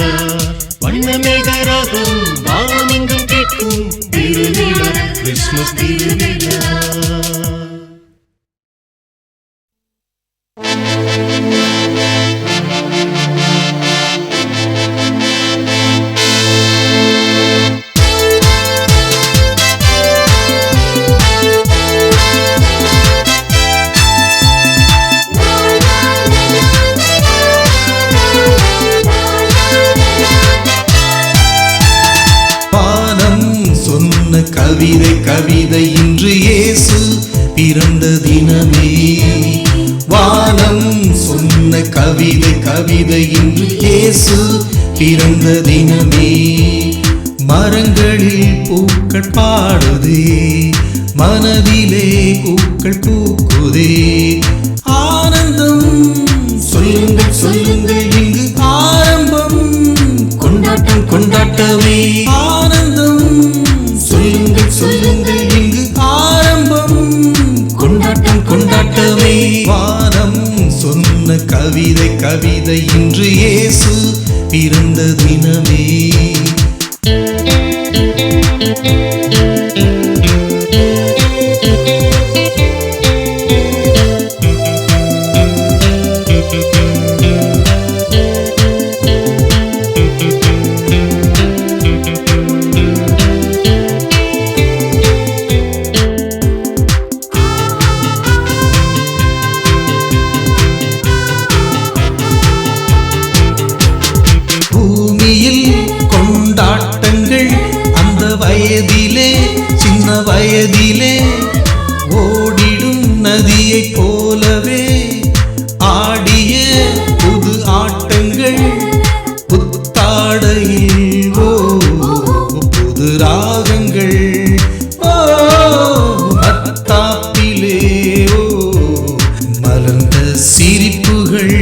வண்ணமேகராகம் வானமெங்கும் கேட்கும் திருவிழா, கிறிஸ்துமஸ் திருவிழா. கவிதை கவிதை இன்று இயேசு பிறந்த தினமே. வானம் சொன்ன கவிதை கவிதை இன்று இயேசு பிறந்த தினமே. மரங்களில் பூக்கள் பாடுதே, மனதிலே பூக்கள் பூக்குதே. ஆனந்தம் சொல்லுங்கள் சொல்லுங்கள் இங்கு ஆரம்பம், கொண்டாட்டம் கொண்டாட்டமே. ஆனந்தம் சொல்லுங்கள் சொல்லுங்கள் இங்கு ஆரம்பம், கொண்டாட்டம் கொண்டாட்டமே. வானம் சொன்ன கவிதை கவிதை இன்று இயேசு பிறந்த தினமே. கொண்டாட்டங்கள் அந்த வயதிலே, சின்ன வயதிலே ஓடிடும் நதியைப் போலவே ஆடிய புது ஆட்டங்கள். புத்தாடையில் புது ராகங்கள், மத்தாப்பிலே மலர்ந்த சிரிப்புகள்.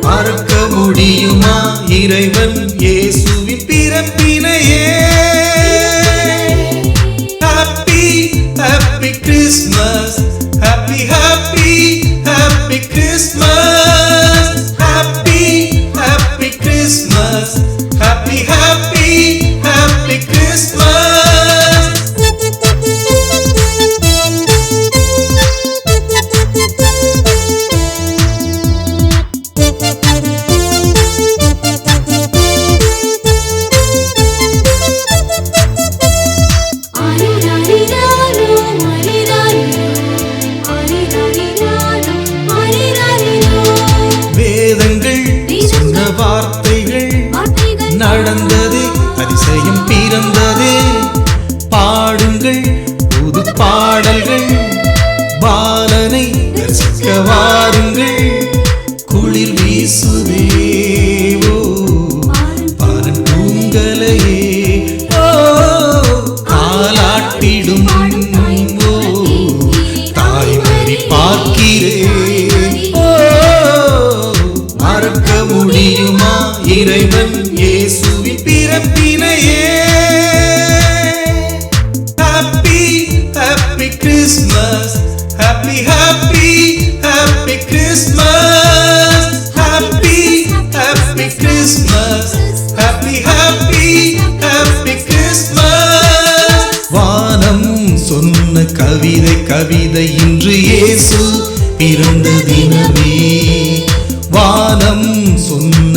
மறக்க முடியுமா இறைவன் இயேசுவின் பிறப்பினையே? Happy happy Christmas. பாடல்கள் பாலனை ரசிக்க வாருங்கள் குளிர் வீசுதே ஓ பாலன் பூங்கலையே ஓ தாலாட்டிடும் ஓ தாய்மறி பார்க்கிறேன் ஓ மறக்க முடியுமா இறைவன் இயேசுவின் பிறப்பினையே Happy Christmas, happy Christmas, happy Christmas, happy Christmas. வானம் சொன்ன கவிதை இன்று இயேசு பிறந்த தினமே. வானம் சொன்ன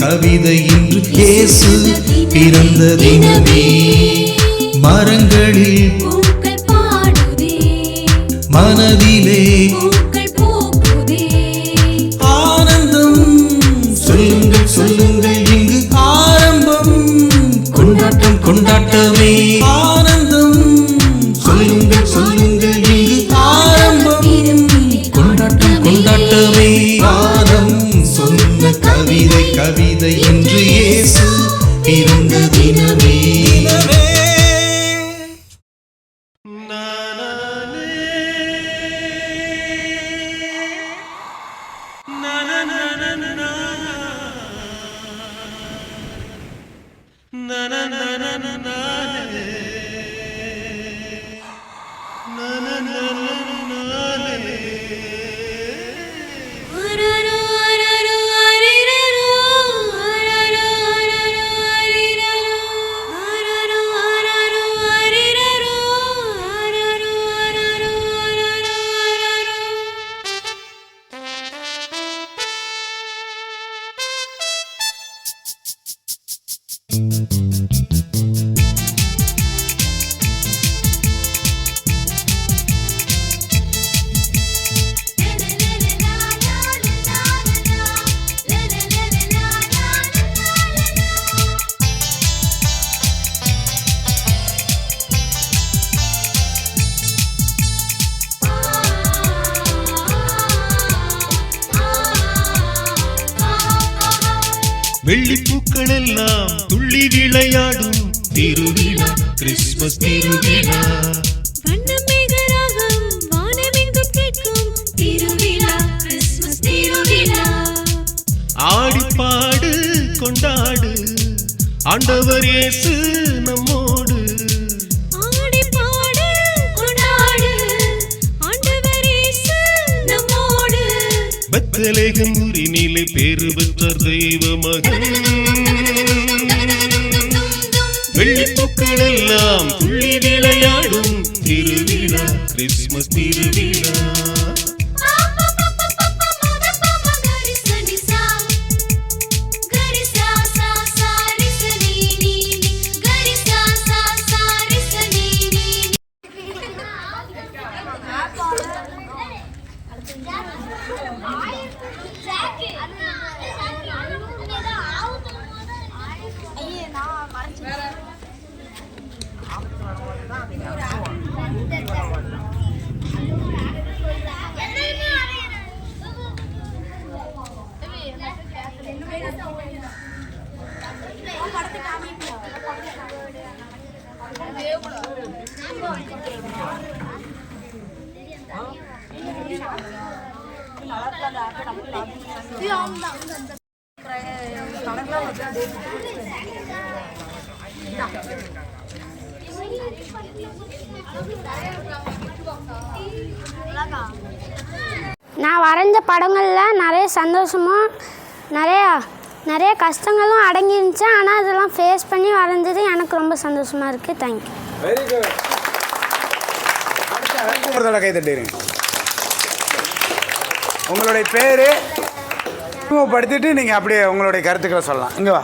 கவிதை இன்று இயேசு பிறந்த தினமே. மரங்களில் பூக்கள் பாடுதே, மனதிலே பூக்கள் பூக்குதே, ஆனந்தம் சொல்லுங்கள் சொல்லுங்கள் இங்கு ஆரம்பம் கொண்டாட்டம் கொண்டாட்டமே. ஆனந்தம் சொல்லுங்கள் சொல்லுங்கள் இங்கு ஆரம்பம் கொண்டாட்டம் கொண்டாட்டமே. வானம் சொன்ன கவிதை இன்று இயேசு பிறந்த தினமே. அரரோ அரரோ அரிரரோ, அரரோ அரரோ அரிரரோ, அரரோ அரரோ அரிரரோ, அரரோ அரரோ அரரோ அரரோ. வெள்ளிப்பூக்கள் எல்லாம் துள்ளி விளையாடும் திருவிழா கிறிஸ்துமஸ் திருவிழா. வண்ணமேகராகம் வானமெங்கும் கேட்கும் திருவிழா கிறிஸ்துமஸ் திருவிழா. ஆடி பாடு கொண்டாடு ஆண்டவர் இயேசு நம்மோடு. ஆடி பாடு கொண்டாடு ஆண்டவர் இயேசு நம்மோடு. பெத்லகேம் ஊரினிலே பேறு பெற்ற தெய்வ மகன். வெள்ளிப்பூக்கள் எல்லாம் துள்ளி விளையாடும் திருவிழா கிறிஸ்துமஸ் திருவிழா. நான் வரைஞ்ச படங்களில் நிறைய சந்தோஷமும் நிறைய கஷ்டங்களும் அடங்கிருந்துச்சு. ஆனால் அதெல்லாம் ஃபேஸ் பண்ணி வரைஞ்சது எனக்கு ரொம்ப சந்தோஷமாக இருக்குது. தேங்க்யூ. Very good. அடுத்த கை தட்டிடுங்க. உங்களுடைய பேர் படுத்திட்டு நீங்கள் அப்படியே உங்களுடைய கருத்துக்களை சொல்லலாம். இங்கே வா.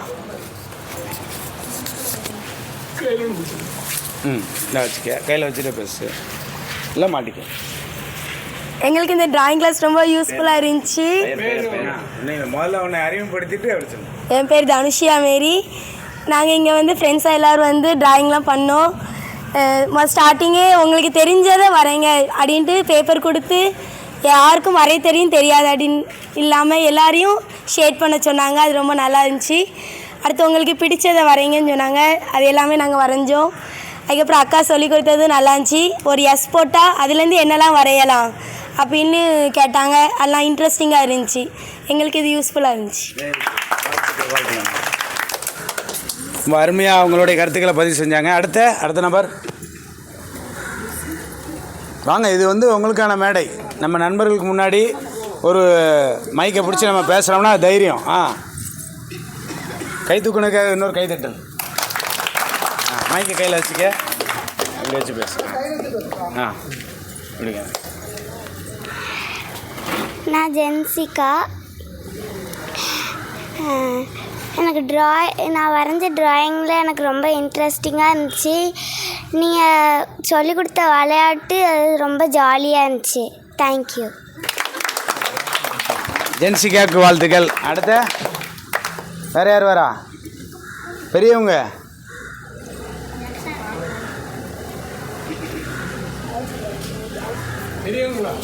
நான் வச்சுக்க, கையில் வச்சுட்டு பேசு, இல்லை மாட்டிக்க. எங்களுக்கு இந்த டிராயிங் கிளாஸ் ரொம்ப யூஸ்ஃபுல்லாக இருந்துச்சு. நீங்கள் முதல்ல உன்னை அறிமுகப்படுத்திட்டு அப்படி சொல்லுங்கள். என் பேர் தனுஷியா மேரி. நாங்கள் இங்கே வந்து ஃப்ரெண்ட்ஸாக எல்லோரும் வந்து டிராயிங்லாம் பண்ணோம். ஸ்டார்டிங்கே உங்களுக்கு தெரிஞ்சதை வரைங்க அப்படின்ட்டு பேப்பர் கொடுத்து யாருக்கும் வரைய தெரியும் தெரியாது அப்படின்னு இல்லாமல் எல்லாரையும் ஷேட் பண்ண சொன்னாங்க. அது ரொம்ப நல்லா இருந்துச்சு. அடுத்து உங்களுக்கு பிடிச்சதை வரைங்கன்னு சொன்னாங்க. அது எல்லாமே நாங்கள் வரைஞ்சோம். அதுக்கப்புறம் அக்கா சொல்லி கொடுத்தது நல்லா இருந்துச்சு. ஒரு எஸ் போட்டால் அதுலேருந்து என்னெல்லாம் வரையலாம் அப்படின்னு கேட்டாங்க. அதெல்லாம் இன்ட்ரெஸ்டிங்காக இருந்துச்சு. எங்களுக்கு இது யூஸ்ஃபுல்லாக இருந்துச்சு. ரொம்ப அருமையாக அவங்களுடைய கருத்துக்களை பதிவு செஞ்சாங்க. அடுத்த நபர் வாங்க. இது வந்து உங்களுக்கான மேடை. நம்ம நண்பர்களுக்கு முன்னாடி ஒரு மைக்கை பிடிச்சி நம்ம பேசுகிறோம்னா தைரியம். கை தூக்குனுக்காக இன்னொரு கை தட்டல். மைக்கை கையில் வச்சுக்க, அப்படி வச்சு பேசு. இப்படிங்க. நான் ஜென்சிகா. எனக்கு நான் வரைஞ்ச ட்ராயிங்கில் எனக்கு ரொம்ப இன்ட்ரெஸ்டிங்காக இருந்துச்சு. நீங்கள் சொல்லிக் கொடுத்த விளையாட்டு அது ரொம்ப ஜாலியாக இருந்துச்சு. தேங்க்யூ. ஜென்சிகாவுக்கு வாழ்த்துக்கள். அடுத்த வேறு யார் வரா? பெரியவங்க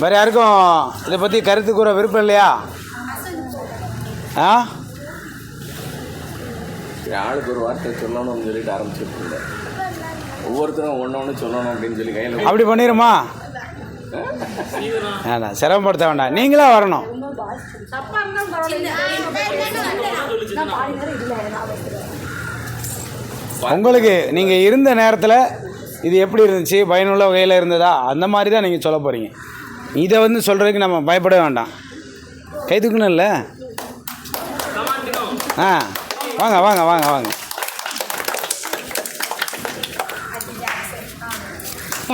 வேறு யாருக்கும் இதை பற்றி கருத்து கூற விருப்பம் இல்லையா? ஆளுக்கு ஒரு வார்த்தை சொல்லணும்னு சொல்லிட்டு ஆரம்பிச்சுட்டு ஒவ்வொருத்தரும் ஒன்று சொல்லணும் அப்படின்னு சொல்லி கையில் அப்படி பண்ணிடுமா? வேண்டாம், சிரமப்படுத்த வேண்டாம், நீங்களா வரணும். உங்களுக்கு நீங்கள் இருந்த நேரத்தில் இது எப்படி இருந்துச்சு, பயனுள்ள வகையில் இருந்ததா, அந்த மாதிரி தான் நீங்கள் சொல்ல போகிறீங்க. இதை வந்து சொல்கிறதுக்கு நம்ம பயப்பட வேண்டாம். கை தூக்கணும் இல்லை? வாங்க வாங்க வாங்க வாங்க.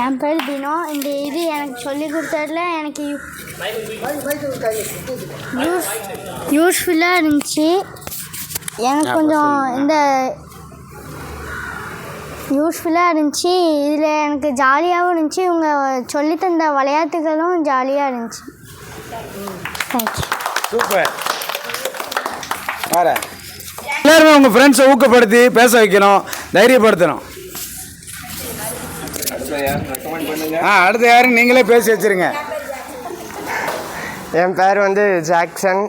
என் பேர் தினோ. இந்த இது எனக்கு சொல்லி கொடுத்ததில் எனக்கு யூஸ்ஃபுல்லாக இருந்துச்சு. எனக்கு கொஞ்சம் இந்த யூஸ்ஃபுல்லாக இருந்துச்சு. இதில் எனக்கு ஜாலியாகவும் இருந்துச்சு. இவங்க சொல்லித்தந்த விளையாட்டுகளும் ஜாலியாக இருந்துச்சு. தேங்க்யூ. சூப்பர். வேறு எல்லாருமே உங்கள் ஃப்ரெண்ட்ஸை ஊக்கப்படுத்தி பேச வைக்கணும், தைரியப்படுத்தணும். அடுத்து யாரும் நீங்களே பேசி வச்சுருங்க. என் பேர் வந்து ஜாக்சன்.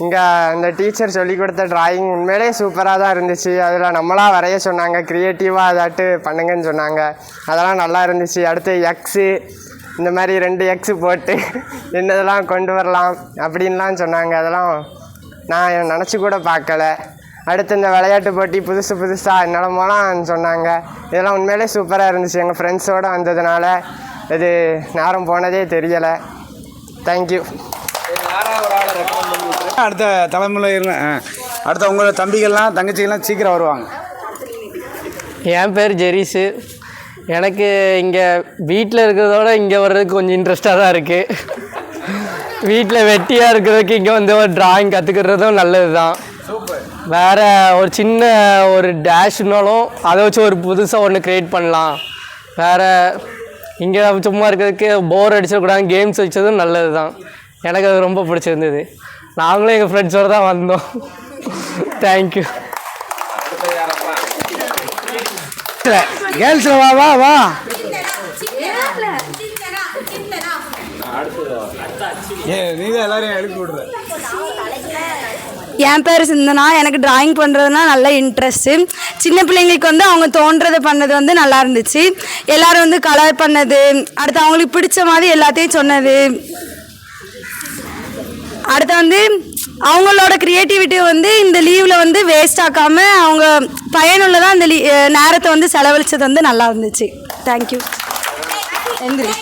இங்கே அந்த டீச்சர் சொல்லி கொடுத்த ட்ராயிங் உண்மையிலே சூப்பராக தான் இருந்துச்சு. அதில் நம்மளாக வரைய சொன்னாங்க, க்ரியேட்டிவாக அதாட்டு பண்ணுங்கன்னு சொன்னாங்க. அதெல்லாம் நல்லா இருந்துச்சு. அடுத்து எக்ஸு இந்த மாதிரி 2 எக்ஸு போட்டு என்னதெல்லாம் கொண்டு வரலாம் அப்படின்லாம் சொன்னாங்க. அதெல்லாம் நான் நினச்சி கூட பார்க்கல. அடுத்து இந்த விளையாட்டு போட்டி புதுசாக என்னென்னமோலாம் சொன்னாங்க. இதெல்லாம் உண்மையிலே சூப்பராக இருந்துச்சு. எங்கள் ஃப்ரெண்ட்ஸோடு வந்ததுனால இது நேரம் போனதே தெரியலை. தேங்க்யூ. அடுத்த தலைமுறையில் அடுத்த உங்களோட தம்பிகள்லாம் தங்கச்சிகள்லாம் சீக்கிரம் வருவாங்க. என் பேர் ஜெரிஸு. எனக்கு இங்கே வீட்டில் இருக்கிறதோட இங்கே வர்றதுக்கு கொஞ்சம் இன்ட்ரெஸ்டாக தான் இருக்குது. வீட்டில் வெட்டியாக இருக்கிறதுக்கு இங்கே வந்து ஒரு ட்ராயிங் கற்றுக்கிறதும் நல்லது தான். வேறு ஒரு சின்ன ஒரு டேஷ்னாலும் அதை வச்சு ஒரு புதுசாக ஒன்று க்ரியேட் பண்ணலாம். வேறு இங்கே சும்மா இருக்கிறதுக்கு போர் அடிச்சிடக்கூடாது, கேம்ஸ் வச்சதும் நல்லது தான். எனக்கு அது ரொம்ப பிடிச்சிருந்தது. நாங்களும் எங்கள் ஃப்ரெண்ட்ஸோடு தான் வந்தோம். தேங்க்யூ. கேர்ள்ஸில் வா வா வா. நீ தான் எல்லாரையும் எழுப்பி விடுற. என் பேர் சிந்தனா. எனக்கு டிராயிங் பண்ணுறதுனா நல்ல இன்ட்ரெஸ்ட்டு. சின்ன பிள்ளைங்களுக்கு வந்து அவங்க தோன்றதை பண்ணது வந்து நல்லா இருந்துச்சு. எல்லோரும் வந்து கலர் பண்ணது, அடுத்து அவங்களுக்கு பிடிச்ச மாதிரி எல்லாத்தையும் சொன்னது, அடுத்து வந்து அவங்களோட க்ரியேட்டிவிட்டி வந்து இந்த லீவில் வந்து வேஸ்ட் ஆக்காமல் அவங்க பயனுள்ளதாக அந்த நேரத்தை வந்து செலவழித்தது வந்து நல்லா இருந்துச்சு. தேங்க்யூ. எந்திரி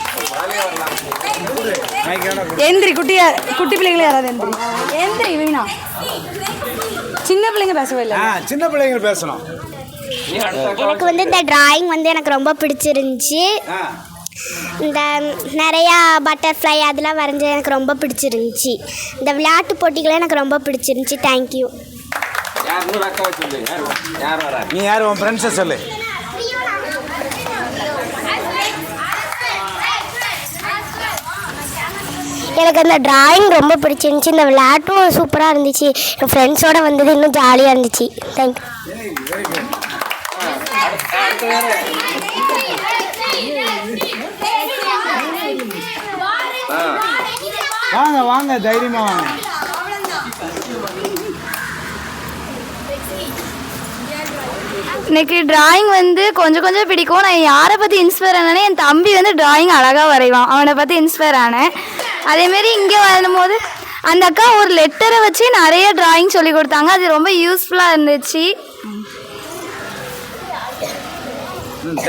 எந்திரி குட்டி பிள்ளைங்களே யாராவது எந்திரி வீணா. சின்ன பிள்ளைங்க பேசவே இல்லை, சின்ன பிள்ளைங்க பேசணும். எனக்கு வந்து இந்த டிராயிங் வந்து எனக்கு ரொம்ப பிடிச்சிருந்துச்சு. இந்த நிறையா பட்டர்ஃப்ளை அதெல்லாம் வரைஞ்சது எனக்கு ரொம்ப பிடிச்சிருந்துச்சி. இந்த விளையாட்டு போட்டிகளும் எனக்கு ரொம்ப பிடிச்சிருந்துச்சி. தேங்க்யூ. நீ யார் உன் ஃப்ரெண்ட்ஸை சொல்லு. எனக்கு அந்த டிராயிங் ரொம்ப பிடிச்சிருந்துச்சி. இந்த விளையாட்டும் சூப்பராக இருந்துச்சு. என் ஃப்ரெண்ட்ஸோடு வந்தது இன்னும் ஜாலியாக இருந்துச்சு. தேங்க்யூ. வாங்க வாங்க தைரியமாக வாங்க. எனக்கு டிராயிங் வந்து கொஞ்சம் கொஞ்சம் பிடிக்கும். நான் யாரை பற்றி இன்ஸ்பயர் ஆனேன்னா என் தம்பி வந்து டிராயிங் அழகாக வரைவான், அவனை பற்றி இன்ஸ்பயர் ஆனேன். அதேமாரி இங்கே வரும்போது அந்த அக்கா ஒரு லெட்டரை வச்சு நிறைய டிராயிங் சொல்லி கொடுத்தாங்க, அது ரொம்ப யூஸ்ஃபுல்லாக இருந்துச்சு.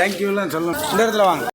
தேங்க்யூலாம் சொல்லணும். இந்த இடத்துல வாங்க.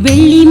வெள்ளி